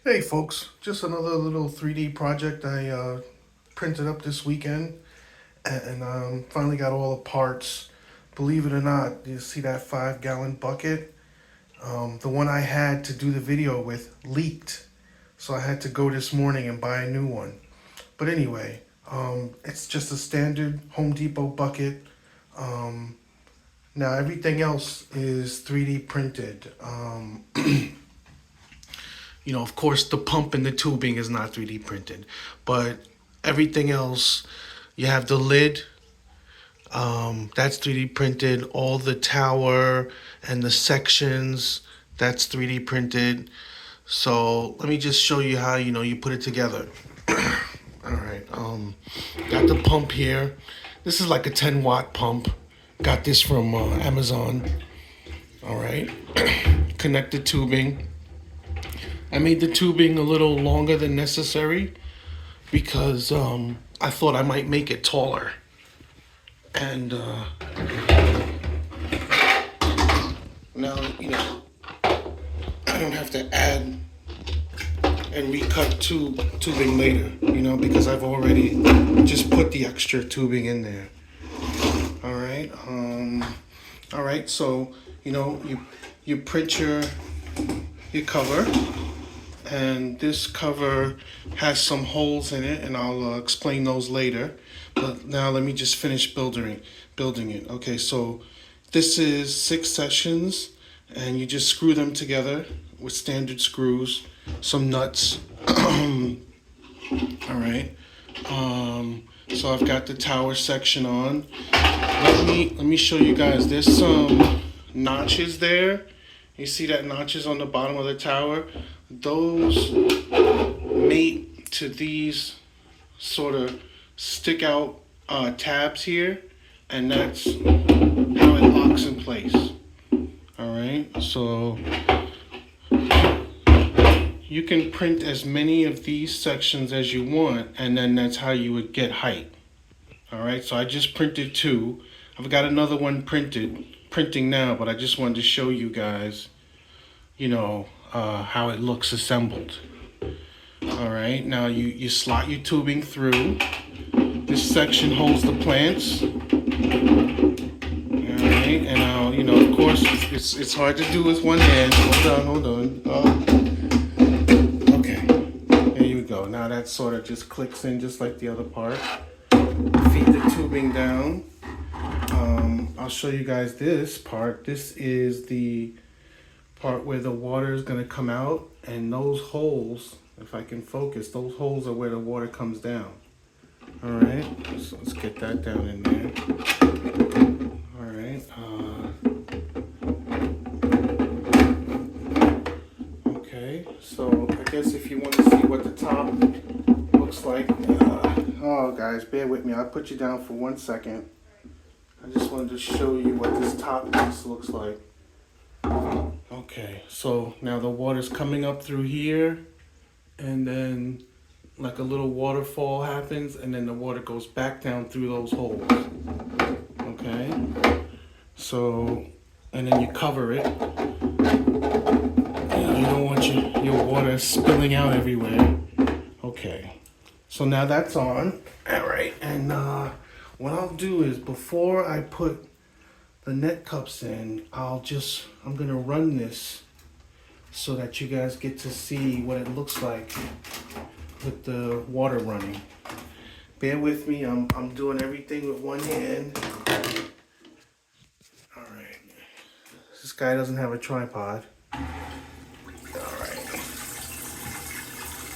Hey folks, just another little 3D project I printed up this weekend and finally got all the parts. Believe it or not, you see that 5 gallon bucket? The one I had to do the video with leaked, so I had to go this morning and buy a new one. But anyway, it's just a standard Home Depot bucket. Um, Now everything else is 3D printed. Of course, the pump and the tubing is not 3D printed, but everything else, you have the lid, that's 3D printed. All the tower and the sections, that's 3D printed. So let me just show you how you put it together. All right, got the pump here. This is like a 10-watt pump. Got this from Amazon. All right, connected tubing. I made the tubing a little longer than necessary because I thought I might make it taller. And now, I don't have to add and recut tubing later, because I've already just put the extra tubing in there. All right. All right. So, you print your cover. And this cover has some holes in it, and I'll explain those later. But now let me just finish building it. Okay, so this is 6 sections, and you just screw them together with standard screws, some nuts. All right. So I've got the tower section on. Let me show you guys. There's some notches there. You see that notches on the bottom of the tower? Those mate to these sort of stick out tabs here, and that's how it locks in place. All right, so you can print as many of these sections as you want, and then that's how you would get height. All right, so I just printed 2. I've got another one printing now, but I just wanted to show you guys, how it looks assembled. All right, now you slot your tubing through. This section holds the plants. All right, and now, of course, it's hard to do with one hand. Hold on. Okay, there you go. Now that sort of just clicks in just like the other part. Feed the tubing down. I'll show you guys this part. This is the part where the water is going to come out, and those holes, if I can focus, those holes are where the water comes down. All right, so let's get that down in there. All right. Okay, so I guess if you want to see what the top looks like, oh guys, bear with me. I'll put you down for 1 second. I just wanted to show you what this top piece looks like. Okay, so now the water's coming up through here, and then like a little waterfall happens, and then the water goes back down through those holes. Okay, so, and then you cover it. You don't want your water spilling out everywhere. Okay, so now that's on. All right, and what I'll do is, before I put the net cups in, I'm gonna run this so that you guys get to see what it looks like with the water running. Bear with me, I'm doing everything with one hand. All right, this guy doesn't have a tripod. All right,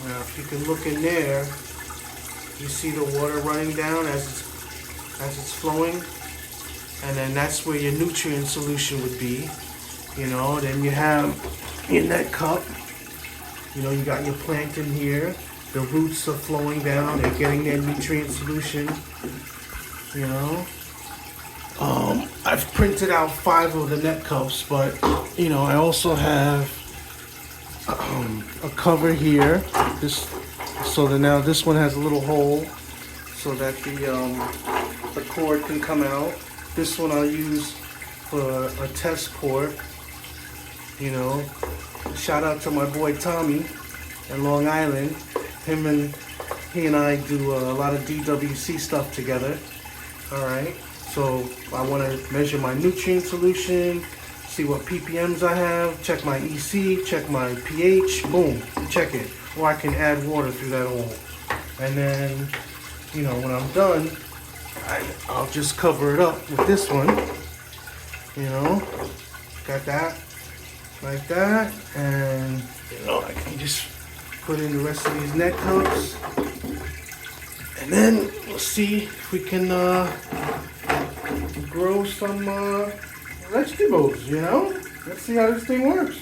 now if you can look in there, you see the water running down as it's flowing. And then that's where your nutrient solution would be. Then you have your net cup. You got your plant in here. The roots are flowing down. They're getting their nutrient solution. I've printed out 5 of the net cups, but, I also have a cover here. Now this one has a little hole so that the cord can come out. This one I'll use for a test port. Shout out to my boy Tommy. in Long Island. He and I do a lot of DWC stuff together. All right. So I want to measure my nutrient solution, see what ppms I have, check my EC, check my pH. Boom, check it. Or I can add water through that hole. And then, you know, when I'm done, I'll just cover it up with this one. You know, got that like that, and you know, I can just put in the rest of these net cups, and then we'll see if we can grow some vegetables. You know, let's see how this thing works.